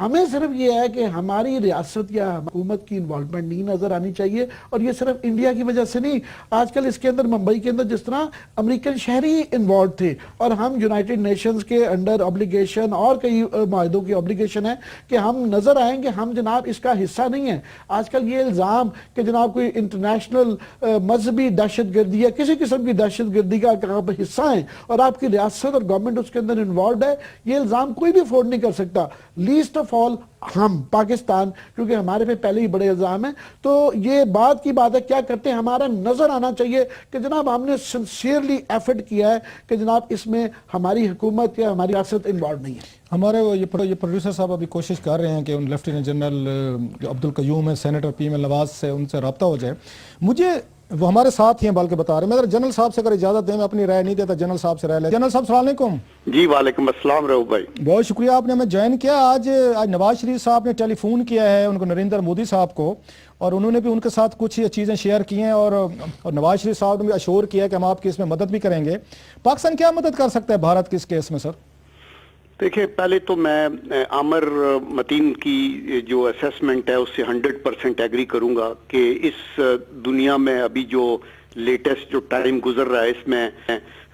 ہمیں صرف یہ ہے کہ ہماری ریاست یا حکومت کی انوالومنٹ نہیں نظر آنی چاہیے، اور یہ صرف انڈیا کی وجہ سے نہیں، آج کل اس کے اندر ممبئی کے اندر جس طرح امریکن شہری انوالو تھے، اور ہم یونائٹڈ نیشنز کے انڈر obligation اور کئی معاہدوں کی obligation ہے کہ ہم نظر آئیں گے، ہم جناب اس کا حصہ نہیں ہیں۔ آج کل یہ الزام کہ جناب کوئی انٹرنیشنل مذہبی دہشت گردی یا کسی قسم کی دہشت گردی کا آپ حصہ ہیں اور آپ کی ریاست اور گورنمنٹ اس کے اندر انوالوڈ ہے، یہ الزام کوئی بھی افورڈ نہیں کر سکتا، لیسٹ آف آل ہم پاکستان، کیونکہ ہمارے پہ پہلے ہی بڑے الزام ہیں۔ تو یہ بات کی بات ہے، کیا کرتے ہیں، ہمارا نظر آنا چاہیے کہ جناب ہم نے سنسیئرلی ایفرٹ کیا ہے کہ جناب اس میں ہماری حکومت یا ہماری ریاست انوالو نہیں ہے۔ ہمارے یہ پروڈیوسر صاحب ابھی کوشش کر رہے ہیں کہ ان لیفٹیننٹ جنرل عبدالقیوم ہیں، سینیٹر پی ایم نواز سے ان سے رابطہ ہو جائے۔ مجھے وہ ہمارے ساتھ ہی ہیں بلکہ بتا رہے ہیں، میں اگر جنرل صاحب سے اگر اجازت دیں، میں اپنی رائے نہیں دیتا، جنرل صاحب سے رائے لیں۔ جنرل صاحب السلام علیکم۔ جی وعلیکم السلام رؤف بھائی، بہت شکریہ آپ نے ہمیں جوائن کیا۔ آج نواز شریف صاحب نے ٹیلی فون کیا ہے ان کو، نریندر مودی صاحب کو، اور انہوں نے بھی ان کے ساتھ کچھ چیزیں شیئر کی ہیں، اور نواز شریف صاحب نے بھی اشور کیا کہ ہم آپ کی اس میں مدد بھی کریں گے۔ پاکستان کیا مدد کر سکتا ہے بھارت کی اس کیس میں سر؟ دیکھیں پہلے تو میں عامر متین کی جو اسیسمنٹ ہے اس سے 100% ایگری کروں گا کہ اس دنیا میں ابھی جو لیٹسٹ جو ٹائم گزر رہا ہے، اس میں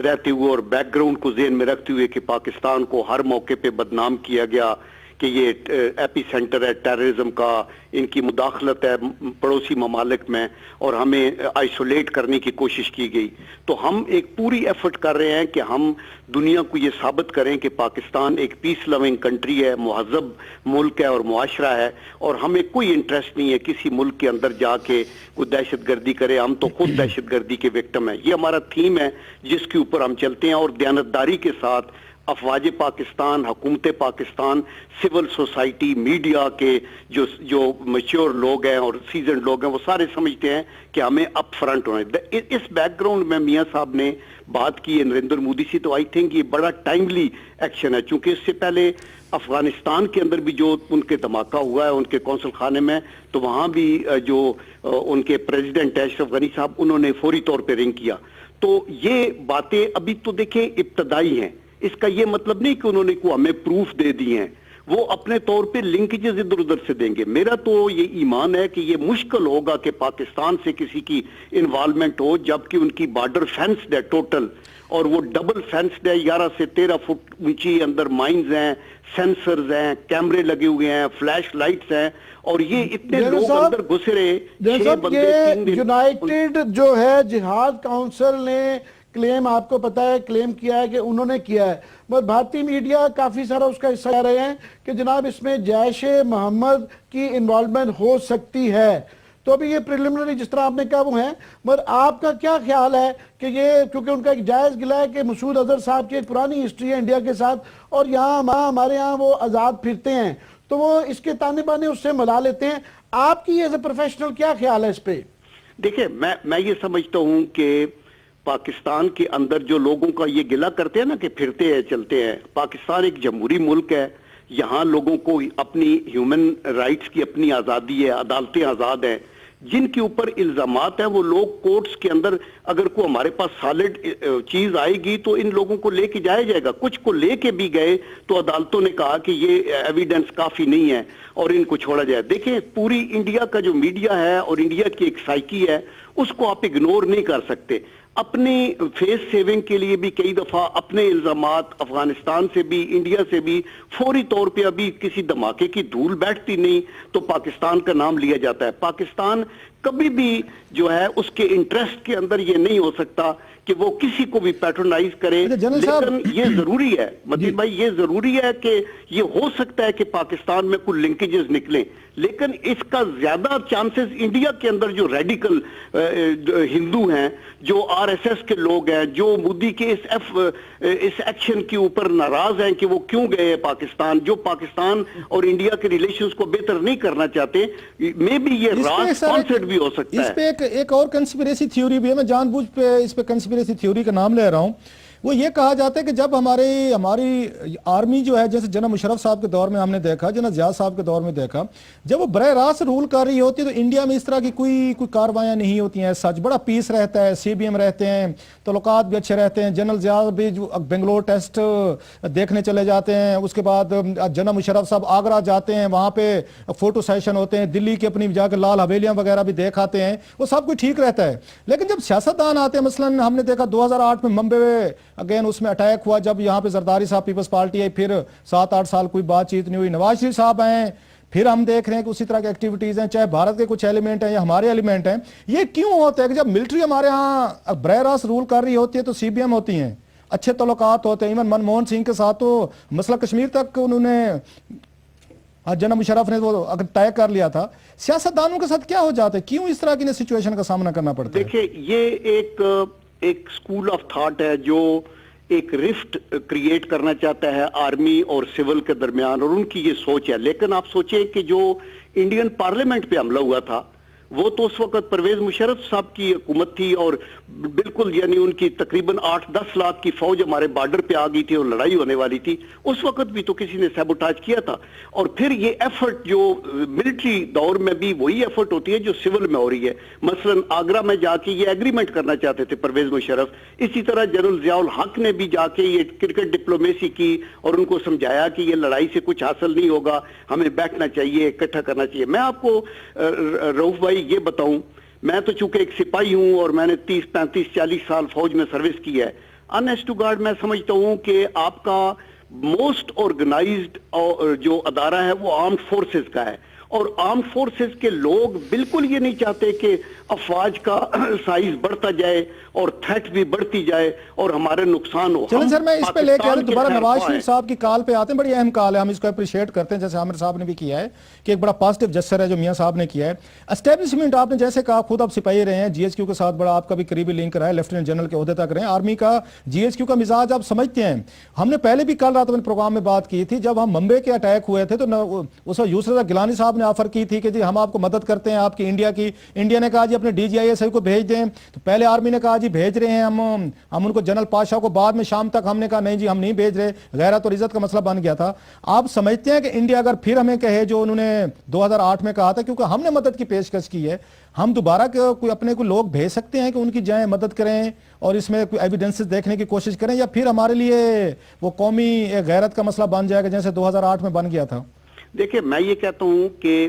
رہتے ہوئے اور بیک گراؤنڈ کو ذہن میں رکھتے ہوئے کہ پاکستان کو ہر موقع پہ بدنام کیا گیا کہ یہ ایپی سینٹر ہے ٹیررزم کا، ان کی مداخلت ہے پڑوسی ممالک میں، اور ہمیں آئسولیٹ کرنے کی کوشش کی گئی، تو ہم ایک پوری ایفرٹ کر رہے ہیں کہ ہم دنیا کو یہ ثابت کریں کہ پاکستان ایک پیس لونگ کنٹری ہے، مہذب ملک ہے اور معاشرہ ہے، اور ہمیں کوئی انٹرسٹ نہیں ہے کسی ملک کے اندر جا کے کوئی دہشت گردی کرے، ہم تو خود دہشت گردی کے وکٹم ہیں۔ یہ ہمارا تھیم ہے جس کے اوپر ہم چلتے ہیں، اور دیانتداری کے ساتھ افواج پاکستان، حکومت پاکستان، سول سوسائٹی، میڈیا کے جو میچور لوگ ہیں اور سیزنڈ لوگ ہیں، وہ سارے سمجھتے ہیں کہ ہمیں اپ فرنٹ ہونا ہے۔ اس بیک گراؤنڈ میں میاں صاحب نے بات کی ہے نریندر مودی سے، تو آئی تھنک یہ بڑا ٹائملی ایکشن ہے، چونکہ اس سے پہلے افغانستان کے اندر بھی جو ان کے دھماکہ ہوا ہے ان کے کونسل خانے میں، تو وہاں بھی جو ان کے پریزیڈنٹ اشرف غنی صاحب، انہوں نے فوری طور پہ رنگ کیا۔ تو یہ باتیں ابھی تو دیکھیں ابتدائی ہیں، اس کا یہ مطلب نہیں کہ انہوں نے کو ہمیں پروف دے دیے ہیں، وہ اپنے طور پہ لنکیجز ادھر ادھر سے دیں گے۔ میرا تو یہ ایمان ہے کہ یہ مشکل ہوگا کہ پاکستان سے کسی کی انوالومنٹ ہو، جبکہ ان کی بارڈر فینسڈ ہے ٹوٹل، اور وہ ڈبل فینسڈ ہے، 11 سے 13 فٹ اونچی، اندر مائنز ہیں، سینسرز ہیں، کیمرے لگے ہوئے ہیں، فلیش لائٹس ہیں، اور یہ اتنے لوگ اندر گھسے رہے، 6 بندے 3 دن۔ یونائٹڈ جو ہے جہاد کاؤنسل نے کلیم، آپ کو پتا ہے کلیم کیا ہے کہ انہوں نے کیا ہے، مگر بھارتی میڈیا کافی سارا اس کا حصہ لے رہے ہیں کہ جناب اس میں جیش محمد کی انوالومنٹ ہو سکتی ہے۔ تو ابھی یہ پریلیمنری جس طرح آپ نے کہا وہ ہیں، مگر آپ کا کیا خیال ہے کہ یہ، کیونکہ ان کا ایک جائز گلہ ہے کہ مسعود اظہر صاحب کی ایک پرانی ہسٹری ہے انڈیا کے ساتھ، اور یہاں ہمارے یہاں وہ آزاد پھرتے ہیں، تو وہ اس کے تانے بانے اس سے ملا لیتے ہیں، آپ کی ایز اے پروفیشنل کیا خیال ہے اس پہ؟ دیکھیں میں یہ سمجھتا ہوں کہ پاکستان کے اندر جو لوگوں کا یہ گلہ کرتے ہیں نا کہ پھرتے ہیں چلتے ہیں، پاکستان ایک جمہوری ملک ہے، یہاں لوگوں کو اپنی ہیومن رائٹس کی اپنی آزادی ہے، عدالتیں آزاد ہیں، جن کے اوپر الزامات ہیں وہ لوگ کورٹس کے اندر، اگر کوئی ہمارے پاس سالڈ چیز آئے گی تو ان لوگوں کو لے کے جایا جائے گا، کچھ کو لے کے بھی گئے تو عدالتوں نے کہا کہ یہ ایویڈنس کافی نہیں ہے اور ان کو چھوڑا جائے۔ دیکھیں پوری انڈیا کا جو میڈیا ہے اور انڈیا کی ایک سائیکی ہے، اس کو آپ اگنور نہیں کر سکتے۔ اپنی فیس سیونگ کے لیے بھی کئی دفعہ اپنے الزامات افغانستان سے بھی انڈیا سے بھی فوری طور پہ ابھی کسی دھماکے کی دھول بیٹھتی نہیں تو پاکستان کا نام لیا جاتا ہے۔ پاکستان کبھی بھی جو ہے اس کے انٹرسٹ کے اندر یہ نہیں ہو سکتا کہ وہ کسی کو بھی پیٹرنائز کرے، لیکن یہ ضروری ہے متین بھائی، یہ ضروری ہے کہ یہ ہو سکتا ہے کہ پاکستان میں کچھ لنکیجز نکلیں، لیکن اس کا زیادہ چانسز انڈیا کے اندر جو ریڈیکل ہندو ہیں، جو آر ایس ایس کے لوگ ہیں، جو مودی کے اس ایکشن کے اوپر ناراض ہیں کہ وہ کیوں گئے پاکستان، جو پاکستان اور انڈیا کے ریلیشنز کو بہتر نہیں کرنا چاہتے، میں بھی یہ راز اسپانسرڈ بھی ہو سکتا ہے۔ اس پہ ایک اور کنسپیریسی تھیوری بھی ہے، میں جان بوجھ پہ اس پہ کنسپیریسی تھیوری کا نام لے رہا ہوں وہ یہ کہا جاتا ہے کہ جب ہماری آرمی جو ہے، جیسے جناب مشرف صاحب کے دور میں ہم نے دیکھا، جناب ضیاء صاحب کے دور میں دیکھا، جب وہ براہ راست رول کر رہی ہوتی ہے تو انڈیا میں اس طرح کی کوئی کاروائیاں نہیں ہوتی ہیں، سچ بڑا پیس رہتا ہے، سی بی ایم رہتے ہیں، تعلقات بھی اچھے رہتے ہیں، جنرل ضیاء بھی بنگلور ٹیسٹ دیکھنے چلے جاتے ہیں، اس کے بعد جناب مشرف صاحب آگرہ جاتے ہیں، وہاں پہ فوٹو سیشن ہوتے ہیں، دلی کی اپنی جا کے لال حویلیاں وغیرہ بھی دیکھ آتے ہیں، وہ سب کچھ ٹھیک رہتا ہے۔ لیکن جب سیاستدان آتے ہیں، مثلا ہم نے دیکھا 2008 میں ممبئی میں اگین اس میں اٹیک ہوا، جب یہاں پہ زرداری صاحب پیپلز پارٹی آئی، پھر 7-8 سال کوئی بات چیت نہیں ہوئی، نواز شریف صاحب آئے، پھر ہم دیکھ رہے ہیں کہ اسی طرح کی ایکٹیویٹیز ہیں، چاہے بھارت کے کچھ ایلیمنٹ ہیں یا ہمارے ایلیمنٹ ہیں۔ یہ کیوں ہوتا ہے کہ جب ملٹری ہمارے ہاں براہ راست رول کر رہی ہوتی ہے تو سی بی ایم ہوتی ہیں، اچھے تعلقات ہوتے ہیں، ایون منموہن سنگھ کے ساتھ تو مسئلہ کشمیر تک انہوں نے جناب مشرف نے وہ اگر طے کر لیا تھا، سیاستدانوں کے ساتھ کیا ہو جاتا ہے؟ کیوں اس طرح کی سچویشن کا سامنا کرنا پڑتا ہے؟ دیکھیں، یہ ایک سکول آف تھاٹ ہے جو ایک رفٹ کریٹ کرنا چاہتا ہے آرمی اور سول کے درمیان، اور ان کی یہ سوچ ہے۔ لیکن آپ سوچیں کہ جو انڈین پارلیمنٹ پہ حملہ ہوا تھا وہ تو اس وقت پرویز مشرف صاحب کی حکومت تھی، اور بالکل یعنی ان کی تقریباً 8-10 لاکھ کی فوج ہمارے بارڈر پہ آ گئی تھی اور لڑائی ہونے والی تھی۔ اس وقت بھی تو کسی نے سیبوٹاج کیا تھا، اور پھر یہ ایفرٹ جو ملٹری دور میں بھی وہی ایفرٹ ہوتی ہے جو سول میں ہو رہی ہے۔ مثلا آگرہ میں جا کے یہ ایگریمنٹ کرنا چاہتے تھے پرویز مشرف، اسی طرح جنرل ضیاء الحق نے بھی جا کے یہ کرکٹ ڈپلومیسی کی اور ان کو سمجھایا کہ یہ لڑائی سے کچھ حاصل نہیں ہوگا، ہمیں بیٹھنا چاہیے، اکٹھا کرنا چاہیے۔ میں آپ کو رؤف بھائی یہ بتاؤں، میں تو چونکہ ایک سپاہی ہوں اور میں نے 30-35-40 سال فوج میں سروس کی ہے، انیسٹ ٹو گاڈ میں سمجھتا ہوں کہ آپ کا موسٹ آرگنائزڈ جو ادارہ ہے وہ آرمڈ فورسز کا ہے، اور آرمڈ فورسز کے لوگ بالکل یہ نہیں چاہتے کہ افواج کا سائز بڑھتا جائے اور تھریٹ بھی بڑھتی جائے اور ہمارے نقصان ہو۔ چلیں سر، میں اس پہ لے کے آتا ہوں، دوبارہ نواز شریف صاحب صاحب کی کال پہ آتے ہیں، بڑی اہم کال ہے، ہم اس کو اپریشیٹ کرتے ہیں، جیسے عامر صاحب نے بھی کیا ہے کہ ایک بڑا پازیٹیو جسچر ہے جو میاں صاحب نے کیا ہے۔ اسٹیبلشمنٹ آپ نے جیسے کہا، خود آپ سپاہی رہے ہیں، جی ایچ کیو کے ساتھ بڑا آپ کا بھی قریبی لنک رہا ہے، لیفٹیننٹ جنرل کے عہدے تک رہے ہیں، آرمی کا جی ایچ کیو کا مزاج آپ سمجھتے ہیں۔ ہم نے پہلے بھی کل رات میں پروگرام میں بات کی تھی، جب ہم ممبئی کے اٹیک ہوئے تھے تو اس وقت یوسف رضا گیلانی صاحب نے آفر کی تھی کہ جی ہم آپ کو مدد کرتے ہیں، آپ کی انڈیا نے کہا جی اپنے D G I S I کو بھیج دیں، تو پہلے آرمی نے کہا جی بھیج رہے ہیں ہم ان کو، جنرل پاشا کو، بعد میں شام تک ہم نے کہا نہیں جی ہم نہیں بھیج رہے، غیرت اور عزت کا مسئلہ بن گیا تھا۔ آپ سمجھتے ہیں کہ انڈیا اگر پھر ہمیں کہے جو انہوں نے 2008 میں کہا تھا، کیونکہ ہم نے مدد کی پیشکش کی ہے، ہم دوبارہ کوئی اپنے کو لوگ بھیج سکتے ہیں کہ ان کی جائیں مدد کریں اور اس میں کوئی ایویڈنسز دیکھنے کی کوشش کریں، یا پھر ہمارے لیے وہ قومی غیرت کا مسئلہ بن جائے گا جیسے 2008 میں بن گیا تھا؟ دیکھیں، میں یہ کہتا ہوں کہ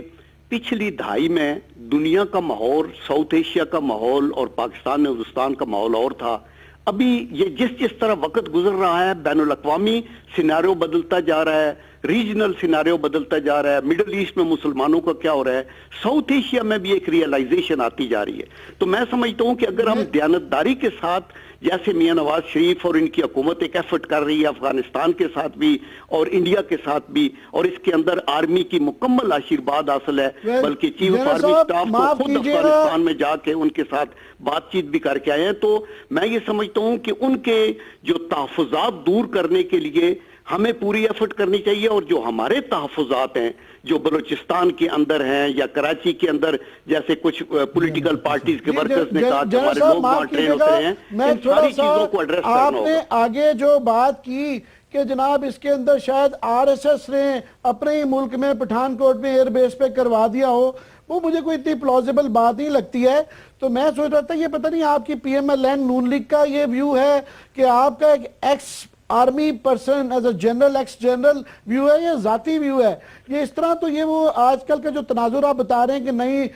پچھلی دہائی میں دنیا کا ماحول، ساؤتھ ایشیا کا ماحول اور پاکستان ہندوستان کا ماحول اور تھا۔ ابھی یہ جس طرح وقت گزر رہا ہے، بین الاقوامی سیناریو بدلتا جا رہا ہے، ریجنل سیناریو بدلتا جا رہا ہے، مڈل ایسٹ میں مسلمانوں کا کیا ہو رہا ہے، ساؤتھ ایشیا میں بھی ایک ریئلائزیشن آتی جا رہی ہے۔ تو میں سمجھتا ہوں کہ اگر ہم دیانتداری کے ساتھ، جیسے میاں نواز شریف اور ان کی حکومت ایک ایفرٹ کر رہی ہے افغانستان کے ساتھ بھی اور انڈیا کے ساتھ بھی، اور اس کے اندر آرمی کی مکمل آشیرواد حاصل ہے، بلکہ چیف آف آرمی اسٹاف کو خود افغانستان میں جا کے ان کے ساتھ بات چیت بھی کر کے آئے ہیں، تو میں یہ سمجھتا ہوں کہ ان کے جو تحفظات دور کرنے کے لیے ہمیں پوری ایفرٹ کرنی چاہیے، اور جو ہمارے تحفظات ہیں جو بلوچستان کے اندر ہیں یا کراچی کے اندر، جیسے کچھ پولیٹیکل پارٹیز کے ورکرز نے کہا کہ ہمارے لوگ وہاں ٹرین ہوتے ہیں، ان ساری چیزوں کو ایڈریس کرنا آپ نے ہوگا۔ آگے جو بات کی کہ جناب اس کے اندر شاید آر ایس ایس نے اپنے ہی ملک میں پٹھان کوٹ میں ایئر بیس پہ کروا دیا ہو، وہ مجھے کوئی اتنی پلازیبل بات نہیں لگتی ہے۔ تو میں سوچ رہا تھا یہ پتہ نہیں آپ کی P M L N Noon league کا یہ ویو ہے کہ آپ کا ایک ex army person as a general, ex general view ہے یا ذاتی ویو ہے؟ یہ اس طرح تو یہ وہ آج کل کا جو تناظر آپ بتا رہے ہیں کہ نئی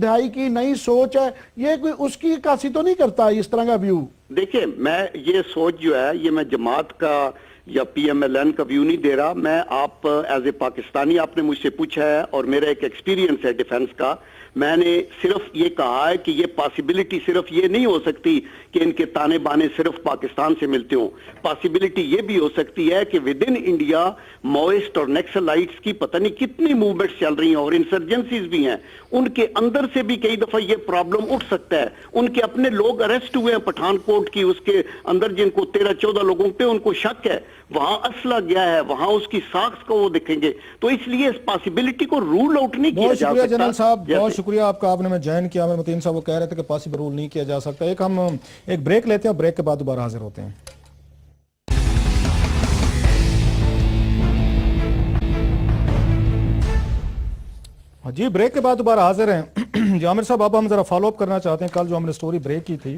دہائی کی نئی سوچ ہے، یہ کوئی اس کی عکاسی تو نہیں کرتا اس طرح کا ویو؟ دیکھیں، میں یہ سوچ جو ہے یہ میں جماعت کا یا پی ایم ایل این کا ویو نہیں دے رہا، میں آپ ایز اے پاکستانی آپ نے مجھ سے پوچھا ہے اور میرا ایک ایکسپیرینس ہے ڈیفنس کا، میں نے صرف یہ کہا ہے کہ یہ پاسیبلٹی صرف یہ نہیں ہو سکتی کہ ان کے تانے بانے صرف پاکستان سے ملتے ہوں، پاسیبلٹی یہ بھی ہو سکتی ہے کہ ود ان انڈیا ماوئسٹ اور نیکسلائٹس کی پتہ نہیں کتنی موومنٹس چل رہی ہیں اور انسرجنسیز بھی ہیں، ان کے اندر سے بھی کئی دفعہ یہ پرابلم اٹھ سکتا ہے، ان کے اپنے لوگ اریسٹ ہوئے ہیں پٹھان کوٹ کی اس کے اندر جن کو 13-14 لوگوں پہ ان کو شک ہے، وہاں اسلحہ گیا ہے، وہاں اس کی ساخت کو وہ دیکھیں گے، تو اس لیے اس پاسیبلٹی کو رول آؤٹ نہیں کیا جا سکتا۔ بہت شکریہ جنرل صاحب، بہت شکریہ آپ کا، آپ نے میں جوائن کیا، عامر متین صاحب وہ کہہ رہے تھے کہ پاسیبل رول نہیں کیا جا سکتا۔ ایک بریک لیتے ہیں، بریک کے بعد دوبارہ حاضر ہوتے ہیں۔ جی بریک کے بعد دوبارہ حاضر ہیں جی عامر صاحب. اب ہم ذرا فالو اپ کرنا چاہتے ہیں کل جو ہم نے سٹوری بریک کی تھی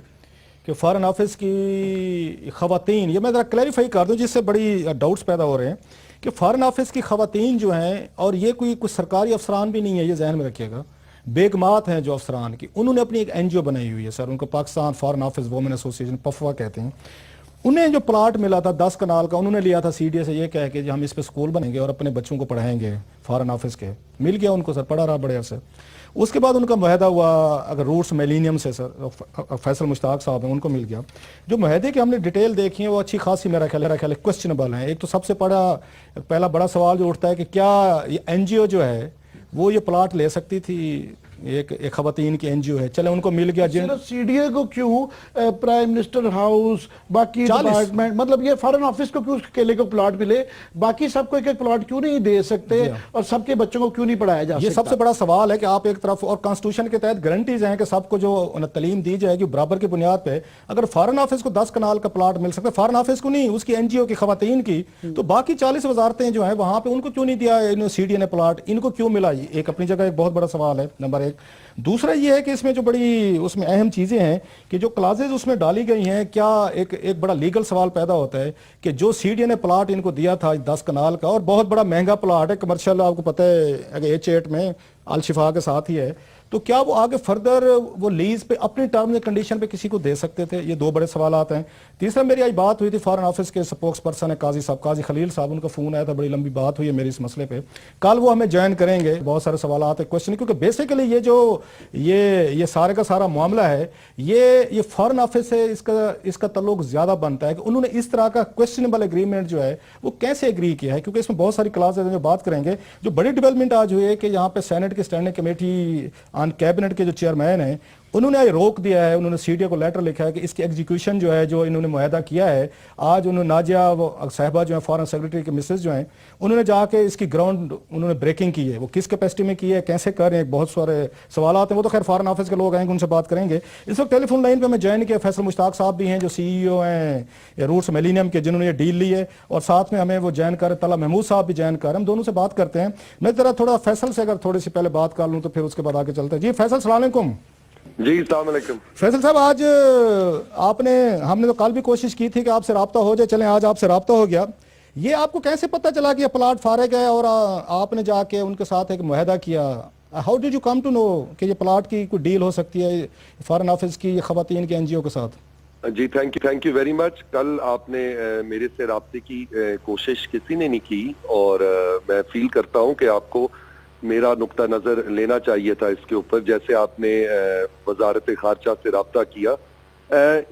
کہ فارن آفس کی خواتین, یہ میں ذرا کلیریفائی کر دوں جس سے بڑی ڈاؤٹس پیدا ہو رہے ہیں کہ فارن آفس کی خواتین جو ہیں, اور یہ کوئی کچھ سرکاری افسران بھی نہیں ہے, یہ ذہن میں رکھیے گا, بیگمات ہیں جو افسران کی, انہوں نے اپنی ایک این جی او بنائی ہوئی ہے سر, ان کو Pakistan foreign office women association پفوا کہتے ہیں. انہیں جو پلاٹ ملا تھا 10 کنال کا, انہوں نے لیا تھا سی ڈی اے سے یہ کہہ کے ہم اس پہ سکول بنیں گے اور اپنے بچوں کو پڑھائیں گے فارن آفس کے. مل گیا ان کو سر, پڑھا رہا بڑے عرصے. اس کے بعد ان کا معاہدہ ہوا اگر روٹس میلینیم سے سر, فیصل مشتاق صاحب ہیں, ان کو مل گیا. جو معاہدے کی ہم نے ڈیٹیل دیکھی ہے وہ اچھی خاصی میرا خیال ہے کوسچنبل ہیں. ایک تو سب سے پہلا بڑا سوال جو اٹھتا ہے کہ کیا یہ این جی او جو ہے وہ یہ پلاٹ لے سکتی تھی؟ ایک خواتین کی این جی او ہے, چلے ان کو مل گیا. سی ڈی اے کو کیوں, پرائم منسٹر ہاؤس, باقی ڈپارٹمنٹ, مطلب یہ فارن آفس کو کیوں اکیلے کو پلاٹ ملے, باقی سب کو ایک ایک پلاٹ کیوں نہیں دے سکتے اور سب کے بچوں کو کیوں نہیں پڑھایا جا سکتا؟ یہ سب سے بڑا سوال ہے کہ آپ ایک طرف, اور کانسٹیٹیوشن کے تحت گارنٹیز ہیں کہ سب کو جو تعلیم دی جائے گی برابر کی بنیاد پہ. اگر فارن آفس کو 10 کنال کا پلاٹ مل سکتا ہے, فارن آفس کو نہیں, اس کی این جی او کی خواتین کی, تو باقی 40 وزارتیں جو ہیں وہاں پہ ان کو کیوں نہیں دیا سی ڈی اے نے پلاٹ, ان کو کیوں ملا؟ ایک اپنی جگہ ایک بہت بڑا سوال ہے نمبر 1. دوسرا یہ ہے کہ اس میں جو بڑی اس میں اہم چیزیں ہیں کہ جو کلازز اس میں ڈالی گئی ہیں, کیا ایک بڑا لیگل سوال پیدا ہوتا ہے کہ جو سی ڈی اے نے پلاٹ ان کو دیا تھا 10 کنال کا, اور بہت بڑا مہنگا پلاٹ ہے کمرشل, آپ کو پتہ ہے H8 میں الشفا کے ساتھ ہی ہے, تو کیا وہ آگے فردر وہ لیز پہ اپنی ٹرمز اینڈ کنڈیشن پہ کسی کو دے سکتے تھے؟ یہ 2 بڑے سوالات ہیں. تیسرا میری آج بات ہوئی تھی فارن آفس کے سپوکس پرسن ہے قاضی صاحب, قاضی خلیل صاحب, ان کا فون آیا تھا, بڑی لمبی بات ہوئی ہے میری اس مسئلے پہ. کل وہ ہمیں جوائن کریں گے, بہت سارے سوالات ہیں, کوشچن, کیونکہ بیسیکلی یہ جو یہ سارے کا سارا معاملہ ہے یہ فارن آفس سے اس کا تعلق زیادہ بنتا ہے کہ انہوں نے اس طرح کا کویسچنیبل ایگریمنٹ جو ہے وہ کیسے ایگری کیا ہے, کیونکہ اس میں بہت ساری کلاسز ہیں جو بات کریں گے. جو بڑی ڈیولپمنٹ آج ہوئی ہے کہ یہاں پہ سینٹ کی اسٹینڈنگ کمیٹی آن کیبنٹ کے جو چیئرمین ہیں انہوں نے روک دیا ہے, انہوں نے سی ڈی اے کو لیٹر لکھا ہے کہ اس کی ایگزیکیوشن جو ہے جو انہوں نے معاہدہ کیا ہے, آج انہوں نے ناجیہ صاحبہ جو ہیں فارن سیکرٹری کے مسز جو ہیں, انہوں نے جا کے اس کی گراؤنڈ انہوں نے بریکنگ کی ہے. وہ کس کیپیسٹی میں کی ہے, کیسے کر رہے ہیں, بہت سارے سوالات ہیں, وہ تو خیر فارن آفس کے لوگ آئیں گے, ان سے بات کریں گے. اس وقت ٹیلی فون لائن پہ میں جوائن کیا فیصل مشتاق صاحب بھی ہیں جو سی ای او ہیں روٹس میلینیم کے, جنہوں نے یہ ڈیل لی ہے, اور ساتھ میں ہمیں وہ جوائن کر طلعت محمود صاحب بھی جوائن کر, ہم دونوں سے بات کرتے ہیں. میں ذرا تھوڑا فیصل سے اگر تھوڑی سی پہلے بات کر لوں تو پھر اس کے بعد آگے چلتے ہیں. جی فیصل السلام علیکم. جی السلام علیکم. فیصل صاحب آج ہم نے تو کل بھی کوشش کی تھی کہ آپ سے رابطہ ہو جائے, چلیں آج آپ سے رابطہ ہو گیا. یہ آپ کو کیسے پتہ چلا کہ یہ پلاٹ فارغ ہے اور آپ نے جا کے ان کے ساتھ ایک معاہدہ کیا؟ How did you come to know کہ یہ پلاٹ کی کوئی ڈیل ہو سکتی ہے فارن آفس کی خواتین کے این جی او کے ساتھ؟ جی تھینک یو ویری مچ. کل آپ نے میرے سے رابطے کی کوشش کسی نے نہیں کی, اور میں فیل کرتا ہوں کہ آپ کو میرا نقطہ نظر لینا چاہیے تھا اس کے اوپر, جیسے آپ نے وزارت خارجہ سے رابطہ کیا.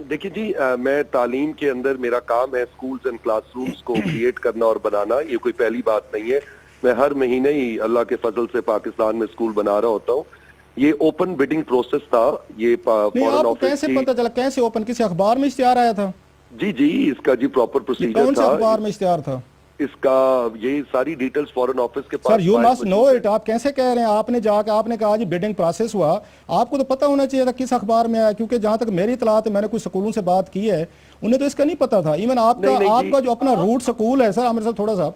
دیکھیے جی, میں تعلیم کے اندر میرا کام ہے سکولز اینڈ کلاس رومز کو کریٹ کرنا اور بنانا, یہ کوئی پہلی بات نہیں ہے. میں ہر مہینے ہی اللہ کے فضل سے پاکستان میں سکول بنا رہا ہوتا ہوں. یہ اوپن بڈنگ پروسیس تھا. یہ فارن آفس کیسے پتہ چلا, کیسے اوپن, کسی اخبار میں اشتہار آیا تھا؟ جی اس کا جی پراپر پروسیجر تھا. کون سے اخبار میں اشتہار تھا اس کا؟ یہ ساری ڈیٹیلز فارن آفس کے پاس. Sir you must know it. آپ کیسے کہہ رہے ہیں, آپ نے جا کے آپ نے کہا جی بڈنگ پروسیس ہوا, آپ کو تو پتہ ہونا چاہیے تھا کس اخبار میں آیا, کیونکہ جہاں تک میری اطلاعات ہے, میں نے کچھ سکولوں سے بات کی ہے, انہیں تو اس کا نہیں پتا تھا. ایون آپ کا جو اپنا روٹ سکول ہے سر, عامر صاحب تھوڑا سا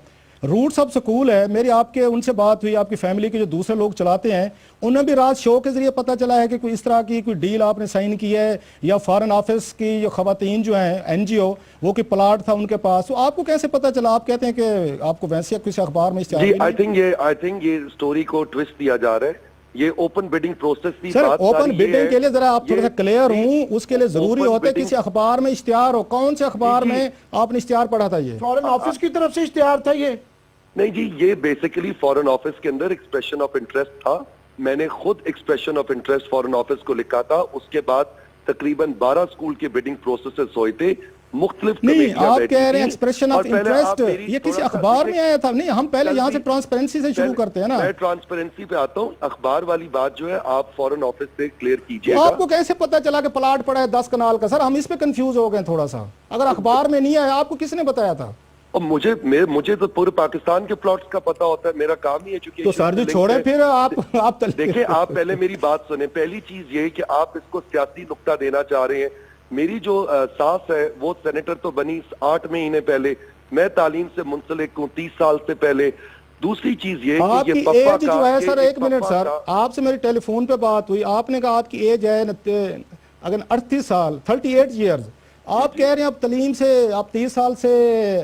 روٹ سب سکول ہے, میری آپ کے ان سے بات ہوئی, آپ کی فیملی کے جو دوسرے لوگ چلاتے ہیں, انہیں بھی رات شو کے ذریعے پتہ چلا ہے کہ کوئی اس طرح کی کوئی ڈیل آپ نے سائن کی ہے, یا فارن آفس کی جو خواتین جو ہیں این جی او وہ کوئی پلاٹ تھا ان کے پاس, تو آپ کو کیسے پتہ چلا؟ آپ کہتے ہیں کہ آپ کو ویسے کسی اخبار میں اشتہار؟ جی آئی تھنک یہ اسٹوری کو ٹوسٹ دیا جا رہا ہے. یہ اوپن بڈنگ پروسیس تھی. سر اوپن بڈنگ کے لیے ذرا آپ تھوڑا سا کلیئر ہوں, اس کے لیے ضروری ہوتا ہے کسی اخبار میں اشتہار ہو. کون سے اخبار میں آپ نے اشتہار پڑھا تھا؟ یہ فارن آفس کی طرف سے اشتہار تھا یہ؟ نہیں جی, یہ بیسیکلی فارن آفس کے اندر ایکسپریشن آف انٹرسٹ تھا. میں نے خود expression of interest foreign office کو لکھا تھا. اس کے بعد تقریباً 12 سکول کے بڈنگ پروسیسز ہوئے تھے, مختلف نہیں آپ کہہ رہے ہیں ایکسپریشن آف انٹرسٹ, یہ کسی اخبار میں آیا تھا؟ نہیں, ہم پہلے یہاں سے ٹرانسپیرنسی سے شروع کرتے ہیں نا. میں ٹرانسپیرنسی پہ آتا ہوں. اخبار والی بات جو ہے آپ فارن آفس سے کلیئر کیجئے گا. آپ کو کیسے پتا چلا کہ پلاٹ پڑا ہے 10 کنال کا؟ سر ہم اس پہ کنفیوز ہو گئے تھوڑا سا. اگر اخبار میں نہیں آیا, آپ کو کس نے بتایا تھا؟ اور مجھے تو پورے پاکستان کے پلاٹس کا پتا ہوتا ہے, میرا کام ہی ہے. چونکہ تو سر جی چھوڑیں پھر آپ دیکھیں, آپ پہلے میری بات سنیں. پہلی چیز یہ کہ آپ اس کو سیاسی نقطہ دینا چاہ رہے ہیں. میری جو ساس ہے وہ سینیٹر تو بنی 8 مہینے پہلے. میں تعلیم سے منسلک ہوں 30 سال سے پہلے. دوسری چیز یہ آپ کہ کی یہ پپا ایج کا جو ہے سر، ایک منٹ پپا سر، کا- آپ سے میری ٹیلی فون پہ بات ہوئی، آپ نے کہا آپ کی ایج ہے اگر 38 سال 38 ایئرز، آپ کہہ رہے ہیں آپ تعلیم سے آپ 30 سال سے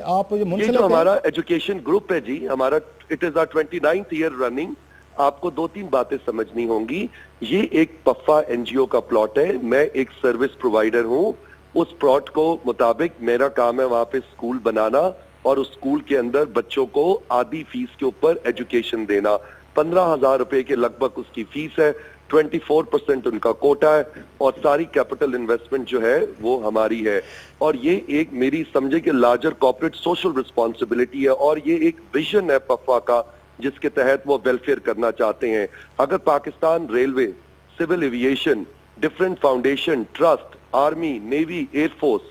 آپ یہ منسلک جو ہیں۔ ہمارا ایجوکیشن گروپ ہے جی ہمارا، it is 29th year running. آپ کو 2-3 باتیں سمجھنی ہوں گی. یہ ایک پفا این جی او کا پلاٹ ہے، میں ایک سروس پرووائڈر ہوں. اس پلاٹ کو مطابق میرا کام ہے وہاں پہ اسکول بنانا اور اس اسکول کے اندر بچوں کو آدھی فیس کے اوپر ایجوکیشن دینا. 15,000 روپے کے لگ بھگ اس کی فیس ہے، 24% ان کا کوٹا ہے اور ساری کیپٹل انویسٹمنٹ جو ہے وہ ہماری ہے. اور یہ ایک میری سمجھے کہ لارجر کارپوریٹ سوشل رسپانسبلٹی ہے اور یہ ایک ویژن ہے پفا کا جس کے تحت وہ ویلفیئر کرنا چاہتے ہیں. اگر Pakistan railway, civil aviation, different foundation, trust, army, navy, air force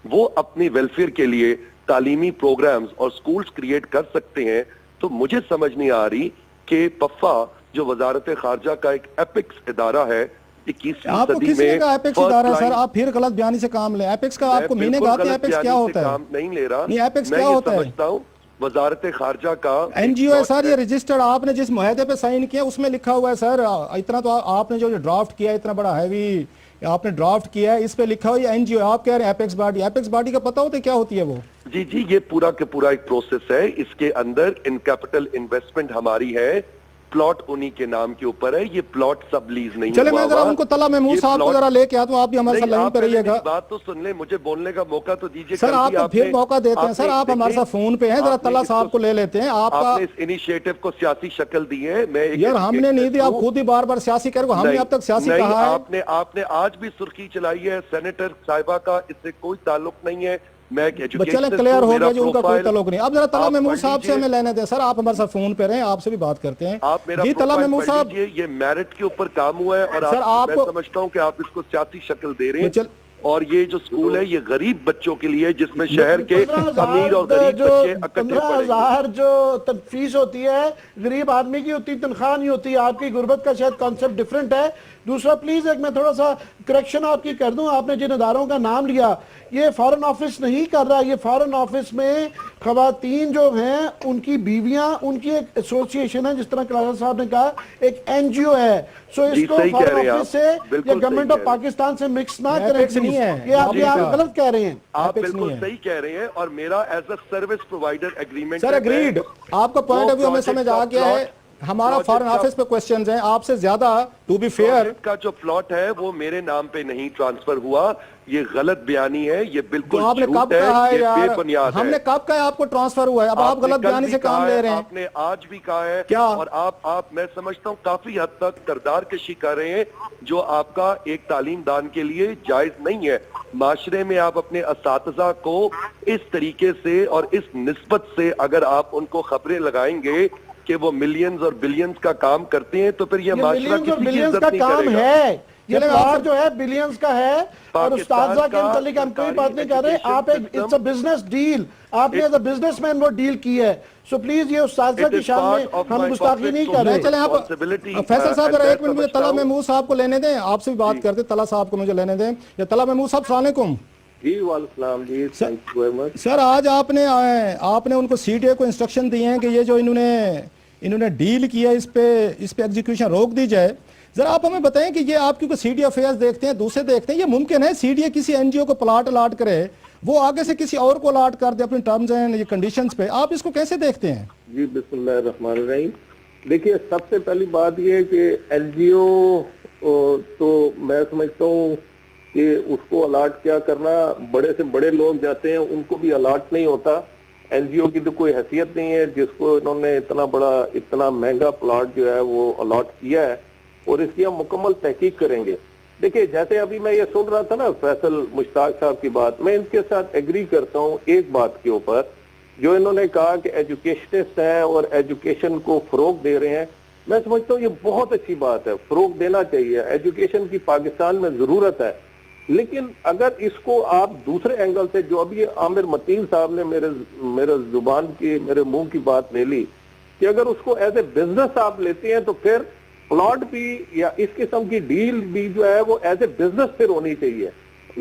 وہ اپنی ویلفیئر کے لیے تعلیمی پروگرامز اور سکولز کریٹ کر سکتے ہیں تو مجھے سمجھ نہیں آ رہی کہ پفا جو وزارت خارجہ کا ایک ایپکس ادارہ ہے 21ویں آپ کو صدی کسی نے میں کہا ایپیکس فرسٹ ادارہ ہے سر، لائن، آپ پھر غلط بیانی سے کام لیں. ایپیکس کا آپ کو میں میننگ بالکل آتے ہیں، غلط ایپیکس کیا بیانی ہوتا سے ہے؟ کام نہیں لے رہا. نہیں، ایپیکس میں کیا یہ ہوتا ہے؟ سمجھتا ہوں وزارت خارجہ کا این جی او ہے سر، یہ رجسٹرڈ، آپ نے جس معاہدے پہ سائن کیا اس میں لکھا ہوا ہے سر. اتنا تو آپ نے جو ڈرافٹ کیا ہے اتنا بڑا ہیوی آپ نے ڈرافٹ کیا ہے، اس پہ لکھا ہوا ہے این جی او. آپ کہہ رہے ہیں ایپیکس باڈی، ایپیکس باڈی کا پتہ ہوتا ہے کیا ہوتی ہے وہ؟ جی یہ پورا کے پورا ایک پروسیس ہے. اس کے اندر ان کیپٹل انویسٹمنٹ ہماری ہے، پلاٹ انہی کے نام کے اوپر ہے. یہ پلاٹ سب لیز نہیں چلے ہوا میں ذرا ہوا. ان کو طلعت محمود یہ صاحب کو پلاٹ- ذرا لے کے آتا ہوں، آپ بھی ہمارے ساتھ نہیں، لائن آپ پہ پہلے رہیے گا. میری بات تو سن لیں، مجھے بولنے کا موقع تو دیجیے. سر کل آپ بھی کو پھر نے- موقع دیتے ہیں سر، آپ ہمارے دیکھیں، ساتھ فون پہ ہیں، ذرا آپ نے طلعت اس صاحب کو لے لیتے ہیں. آپ آپ کا نے اس انیشیٹو کو سیاسی شکل دی ہے. میں ایک یار ہم نے نہیں دی، آپ ہوں. خود ہی بار بار سیاسی کر ہم نے اب تک سیاسی نہیں، کہا ہے. آپ نے آج بھی سرخی چلائی ہے سینیٹر صاحبہ کا، اس سے کوئی تعلق نہیں ہے. میں ایک چلیں ایجوکیشنسٹ کلیئر ہوں، ہو میرا گیا جو ان کا کوئی پروفائل تعلق نہیں. اب ذرا طلعت آپ محمود پڑھ صاحب سے لیجئے. ہمیں لینے دیں سر، آپ ہمارے ساتھ فون پہ رہیں، آپ سے بھی بات کرتے ہیں. آپ میرا جی طلعت پروفائل محمود پڑھ صاحب، لیجئے. یہ میرٹ کے اوپر کام ہوا ہے اور سر آپ میں کو سمجھتا ہوں کہ آپ اس کو سیاسی شکل دے رہے چل- ہیں. اور یہ جو سکول ہے یہ غریب بچوں کے لیے، جس میں شہر کے امیر اور غریب جو بچے اکٹھے پڑھیں گے. 15,000 جو فیس ہوتی ہے غریب آدمی کی اتنی تنخواہ نہیں ہوتی. آپ کی غربت کا شاید کانسیپٹ ڈیفرنٹ ہے. دوسرا پلیز ایک میں تھوڑا سا کریکشن آپ کی کر دوں. آپ نے جن اداروں کا نام لیا یہ فارن آفس نہیں کر رہا. یہ فارن آفس میں خواتین جو ہیں ان کی بیویاں، ان کی ایک ایسوسیشن ہے، جس طرح کلاسر صاحب نے کہا ایک این جی او ہے. سو اس جی کو صحیح کہہ فارن رہے ہیں آفس آپ. سے یا بالکل صحیح گورنمنٹ کہہ آف رہے ہیں. پاکستان سے مکس نہ یہ کریں ایپیکس نہیں پلیز. ہے. یہ آپ جی یہاں صاحب. غلط کہہ رہے ہیں. آپ ایپیکس بالکل نہیں ہے. صحیح کہہ رہے ہیں اور میرا as a service provider agreement sir agreed, آپ کا پوائنٹ آف ویو ہمیں سمجھ آ گیا ہے. ہمارا فارن آفس پہ کوسچنز ہیں آپ سے زیادہ. ٹو بی فیئر، پروجیکٹ کا جو پلاٹ ہے وہ میرے نام پہ نہیں ٹرانسفر ہوا. یہ غلط بیانی ہے، یہ بالکل تو آپ نے کب جھوٹ ہے، کہا ہے یہ یار؟ بے بنیاد ہے. ہم نے کب کہا ہے آپ کو ٹرانسفر ہوا ہے؟ اب آپ نے غلط کل بیانی بھی سے کام کہا لے ہے، رہے ہیں. آپ نے آج بھی کہا ہے. کیا؟ اور آپ میں سمجھتا ہوں کافی حد تک کردار کشی کر رہے ہیں جو آپ کا ایک تعلیم دان کے لیے جائز نہیں ہے. معاشرے میں آپ اپنے اساتذہ کو اس طریقے سے اور اس نسبت سے اگر آپ ان کو خبریں لگائیں گے کہ وہ ملینز اور بلینز کا کام کرتے ہیں تو پھر یہ معاشرہ ملینز اور کسی کی بلینز عزت کا نہیں کام کرے گا. ہے. یہ چلیں آپ پلاٹ سے- جو ہے بلینز کا ہے اور استاذہ کے متعلق ہم کوئی بات نہیں کر رہے. آپ ایک اٹس اے بزنس ڈیل، آپ نے ایز اے بزنس مین وہ ڈیل کی ہے. سو پلیز یہ استاذہ کی شان میں ہم گستاخی نہیں کر رہے. چلیں آپ فیصل صاحب ذرا ایک منٹ مجھے طلعت محمود صاحب کو لینے دیں، آپ سے بھی بات کرتے. طلعت صاحب کو مجھے لینے دیں. یا طلعت محمود صاحب السلام علیکم. جی وعلیکم السلام جی، تھینک یو ویری مچ. سر آج آپ نے ان کو سی ڈی اے کو انسٹرکشن دیے ہیں کہ یہ جو انہوں نے ڈیل کیا اس پہ ایگزیکیوشن روک دی جائے. ذرا آپ ہمیں بتائیں کہ یہ آپ کیونکہ سی ڈی افیئرز دیکھتے ہیں، دوسرے دیکھتے ہیں، یہ ممکن ہے سی ڈی اے کسی این جی او کو پلاٹ الاٹ کرے، وہ آگے سے کسی اور کو الاٹ کر دے اپنے ٹرمز اینڈ کنڈیشنز پہ؟ آپ اس کو کیسے دیکھتے ہیں؟ جی بسم اللہ الرحمن الرحیم. دیکھیے سب سے پہلی بات یہ ہے کہ این جی او تو میں سمجھتا ہوں کہ اس کو الاٹ کیا کرنا، بڑے سے بڑے لوگ جاتے ہیں ان کو بھی الاٹ نہیں ہوتا. این جی او کی تو کوئی حیثیت نہیں ہے جس کو انہوں نے اتنا بڑا اتنا مہنگا پلاٹ جو ہے وہ الاٹ کیا ہے، اور اس کی ہم مکمل تحقیق کریں گے. دیکھیے جیسے ابھی میں یہ سن رہا تھا نا فیصل مشتاق صاحب کی بات، میں ان کے ساتھ ایگری کرتا ہوں ایک بات کے اوپر جو انہوں نے کہا کہ ایجوکیشنسٹ ہیں اور ایجوکیشن کو فروغ دے رہے ہیں. میں سمجھتا ہوں یہ بہت اچھی بات ہے، فروغ دینا چاہیے. ایجوکیشن کی پاکستان میں ضرورت ہے، لیکن اگر اس کو آپ دوسرے اینگل سے، جو ابھی عامر متین صاحب نے میرے زبان کی میرے منہ کی بات لے لی کہ اگر اس کو ایز اے بزنس آپ لیتے ہیں تو پھر پلاٹ بھی یا اس قسم کی ڈیل بھی جو ہے وہ ایز اے بزنس پھر ہونی چاہیے.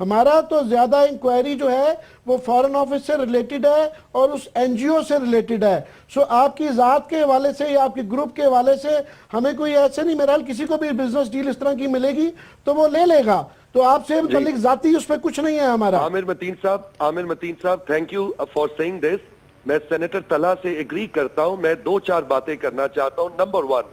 ہمارا تو زیادہ انکوائری جو ہے وہ فارن آفس سے ریلیٹڈ ہے اور اس این جی او سے ریلیٹڈ ہے. سو آپ کی ذات کے حوالے سے یا آپ کے گروپ کے حوالے سے ہمیں کوئی ایسے نہیں, میرا کسی کو بھی بزنس ڈیل اس طرح کی ملے گی تو وہ لے لے گا, تو آپ سے متعلق ذاتی اس پہ کچھ نہیں ہے ہمارا. عامر متین صاحب تھینک یو فار سیئنگ دس. میں سینیٹر طلحہ سے ایگری کرتا ہوں. میں 2-4 باتیں کرنا چاہتا ہوں. نمبر 1,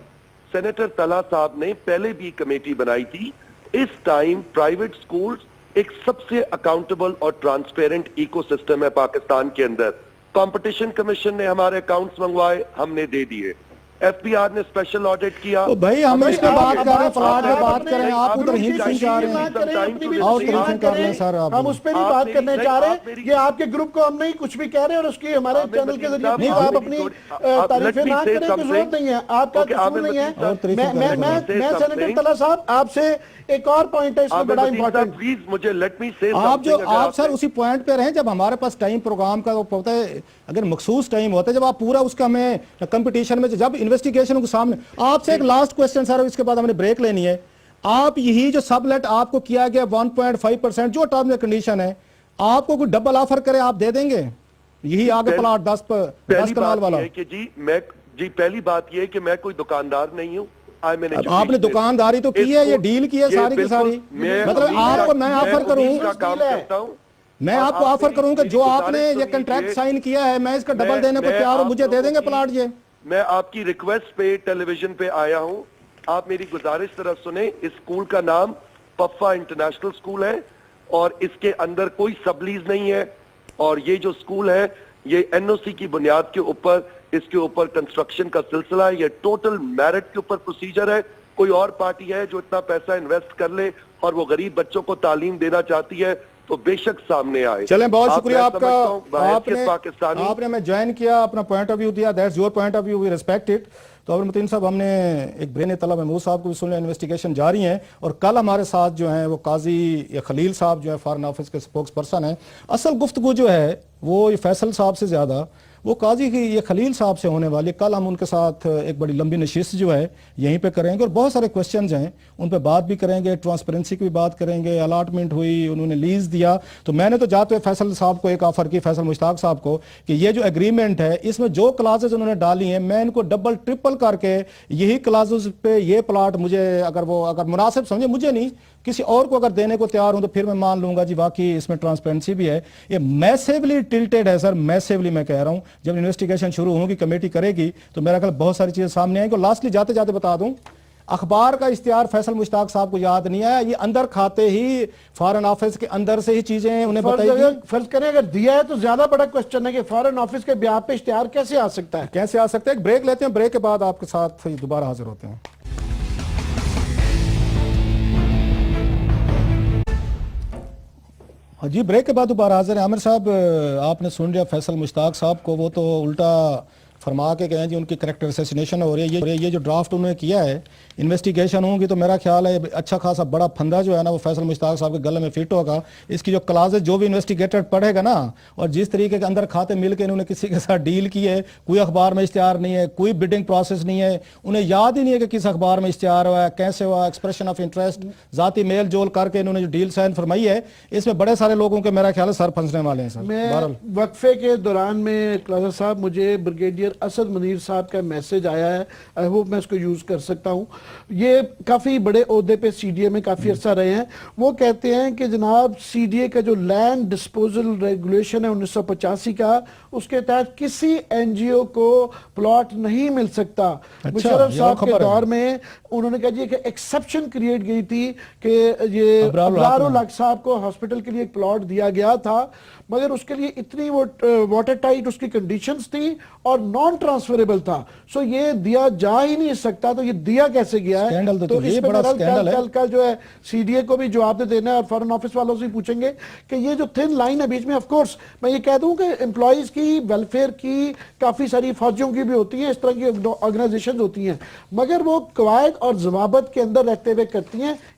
سینیٹر طلحہ صاحب نے پہلے بھی کمیٹی بنائی تھی. اس ٹائم پرائیویٹ سکولز ایک سب سے اکاؤنٹیبل اور ٹرانسپیرنٹ ایکو سسٹم ہے پاکستان کے اندر. کمپٹیشن کمیشن نے ہمارے اکاؤنٹس منگوائے, ہم نے دے دیے. ایف بی آر نے اسپیشل آڈٹ کیا. تو بھائی ہم اس پہ بات کر رہے ہیں, پلاٹ پہ بات کر رہے ہیں, آپ ادھر ہند سنگھ چاہ رہے ہیں اور طریقہ کر رہے ہیں سر. آپ ہم اس پہ نہیں بات کرنے چاہ رہے, یہ آپ کے گروپ کو ہم نہیں کچھ بھی کہہ رہے اور اس کی ہمارے چینل کے ذریعے نہیں, آپ اپنی تعریفیں نہ کریں کی ضرورت نہیں ہے, آپ کا قصور نہیں ہے. میں سینیٹر طلحہ صاحب آپ سے ایک اور پوائنٹ ہے اس میں بڑا امپورٹنٹ, پلیز مجھے لیٹ می سے آپ سر اسی پوائنٹ پہ رہیں. جب ہمارے پاس ٹائم پروگرام کا وہ ہوتا ہے, اگر مخصوص ٹائم ہوتا ہے جب آپ پورا اس کا ہمیں کمپٹیشن میں جب انویسٹیگیشن کے سامنے. آپ سے ایک لاسٹ کوسچن سر, اس کے بعد ہم نے بریک لینی ہے. آپ یہی جو سب لیٹ آپ کو کیا گیا 1.5% جو ٹرم اینڈ کنڈیشن ہے, آپ کو کوئی ڈبل آفر کرے آپ دے دیں گے یہی آگے پلاٹ 10 کنال والا؟ جی پہلی بات یہ ہے کہ میں کوئی دکاندار نہیں ہوں. آپ نے دکانداری تو کی ہے, یہ ڈیل کی ہے ساری کی ساری. مطلب آپ کو میں آفر کروں, میں آپ کو آفر کروں کہ جو آپ نے یہ کنٹریکٹ سائن کیا ہے میں اس کا ڈبل دینے کو تیار ہوں, مجھے دے دیں گے پلاٹ. یہ میں آپ کی ریکویسٹ پہ ٹیلی ویژن پہ آیا ہوں, آپ میری گزارش طرف سنیں. اس اسکول کا نام پفا انٹرنیشنل اسکول ہے اور اس کے اندر کوئی سبلیز نہیں ہے, اور یہ جو اسکول ہے یہ این او سی کی بنیاد کے اوپر اس کے اوپر کنسٹرکشن کا سلسلہ ہے. یہ ٹوٹل میرٹ کے اوپر پروسیجر ہے. کوئی اور پارٹی ہے جو اتنا پیسہ انویسٹ کر لے اور وہ غریب بچوں کو تعلیم دینا چاہتی ہے تو بے شک سامنے آئے. چلیں, بہت شکریہ آپ کا, آپ نے ہمیں جوائن کیا, اپنا پوائنٹ آف ویو دیا. That's your point of view, we respect it. تو عامر متین صاحب, ہم نے ایک برین طلب محمود صاحب کو بھی سن لیا, انویسٹیگیشن جاری ہیں, اور کل ہمارے ساتھ جو ہیں وہ قاضی خلیل صاحب جو ہے فارن آفس کے سپوکس پرسن ہیں. اصل گفتگو جو ہے وہ فیصل صاحب سے زیادہ وہ قاضی کی یہ خلیل صاحب سے ہونے والی. کل ہم ان کے ساتھ ایک بڑی لمبی نشست جو ہے یہیں پہ کریں گے اور بہت سارے کوسچنز ہیں ان پہ بات بھی کریں گے, ٹرانسپیرنسی کی بھی بات کریں گے. الاٹمنٹ ہوئی, انہوں نے لیز دیا, تو میں نے تو جاتے ہوئے فیصل صاحب کو ایک آفر کی, فیصل مشتاق صاحب کو, کہ یہ جو ایگریمنٹ ہے اس میں جو کلازز انہوں نے ڈالی ہیں میں ان کو ڈبل ٹرپل کر کے یہی کلازز پہ یہ پلاٹ مجھے اگر مناسب سمجھے, مجھے نہیں کسی اور کو اگر دینے کو تیار ہوں تو پھر میں مان لوں گا جی واقعی اس میں ٹرانسپیرنسی بھی ہے. یہ میسیولی ٹلٹیڈ ہے سر, میسیولی میں کہہ رہا ہوں. جب انویسٹیگیشن شروع ہوگی, کمیٹی کرے گی, تو میرا خیال بہت ساری چیزیں سامنے آئیں گی. اور لاسٹلی جاتے جاتے بتا دوں, اخبار کا اشتہار فیصل مشتاق صاحب کو یاد نہیں آیا, یہ اندر کھاتے ہی فارن آفس کے اندر سے ہی چیزیں انہیں بتائی گی. فرض کریں اگر دیا ہے تو زیادہ بڑا کوسچن ہے کہ فارن آفس کے بیان پہ اشتہار کیسے آ سکتا ہے, کیسے آ سکتا ہے. ایک بریک لیتے ہیں, بریک کے بعد آپ کے ساتھ دوبارہ حاضر ہوتے ہیں. جی بریک کے بعد دوبارہ حاضر ہیں. عامر صاحب, آپ نے سن لیا فیصل مشتاق صاحب کو, وہ تو الٹا فرما کے گئے جی ان کی کریکٹر اسیسینیشن ہو رہی ہے. یہ جو ڈرافٹ انہوں نے کیا ہے, انویسٹیگیشن ہوگی تو میرا خیال ہے اچھا خاصا بڑا پھندا جو ہے نا وہ فیصل مشتاق صاحب کے گلے میں فٹ ہوگا. اس کی جو کلازز جو بھی انویسٹیگیٹر پڑھے گا نا, اور جس طریقے کے اندر کھاتے مل کے انہوں نے کسی کے ساتھ ڈیل کی ہے, کوئی اخبار میں اشتہار نہیں ہے, کوئی بڈنگ پروسیس نہیں ہے, انہیں یاد ہی نہیں ہے کہ کس اخبار میں اشتہار ہوا ہے, کیسے ہوا, ایکسپریشن آف انٹرسٹ, ذاتی میل جول کر کے انہوں نے جو ڈیل سائن فرمائی ہے, اس میں بڑے سارے لوگوں کے میرا خیال ہے سر پھنسنے والے ہیں سر. میں وقفے کے دوران میں کلاسر صاحب مجھے بریگیڈیئر اسد منیر صاحب کا میسج آیا ہے, آئی ہوپ میں اس کو یوز کر سکتا ہوں. یہ کافی بڑے عہدے پہ سی ڈی اے میں کافی عرصہ رہے ہیں. وہ کہتے ہیں کہ جناب سی ڈی اے کا جو لینڈ ڈسپوزل ریگولیشن ہے 1985 کا, اس کے تحت کسی این جی او کو پلاٹ نہیں مل سکتا. مشرف صاحب کے دور میں انہوں نے کہا جی کہ ایکسپشن کریٹ گئی تھی کہ یہ ابرار الحق صاحب کو ہاسپٹل کے لیے ایک پلاٹ دیا گیا تھا, مگر اس کے لیے اتنی وہ واٹر ٹائٹ اس کی کنڈیشنز تھی اور نان ٹرانسفریبل تھا, سو یہ دیا جا ہی نہیں سکتا. تو یہ دیا کیسے گیا ہے, تو اس پہ کل جو ہے سی ڈی اے کو بھی جواب دے دینا ہے اور فارن آفس والوں سے پوچھیں گے کہ یہ جو تھن لائن ہے بیچ میں. آف کورس میں یہ کہہ دوں کہ امپلائیز کی ویلفیئر کی کافی ساری فوجیوں کی بھی ہوتی ہیں, اس طرح کی آرگنائزیشنز ہوتی ہیں, مگر وہ قواعد اور ضوابط کے اندر رہتے ہوئے کرتی ہیں.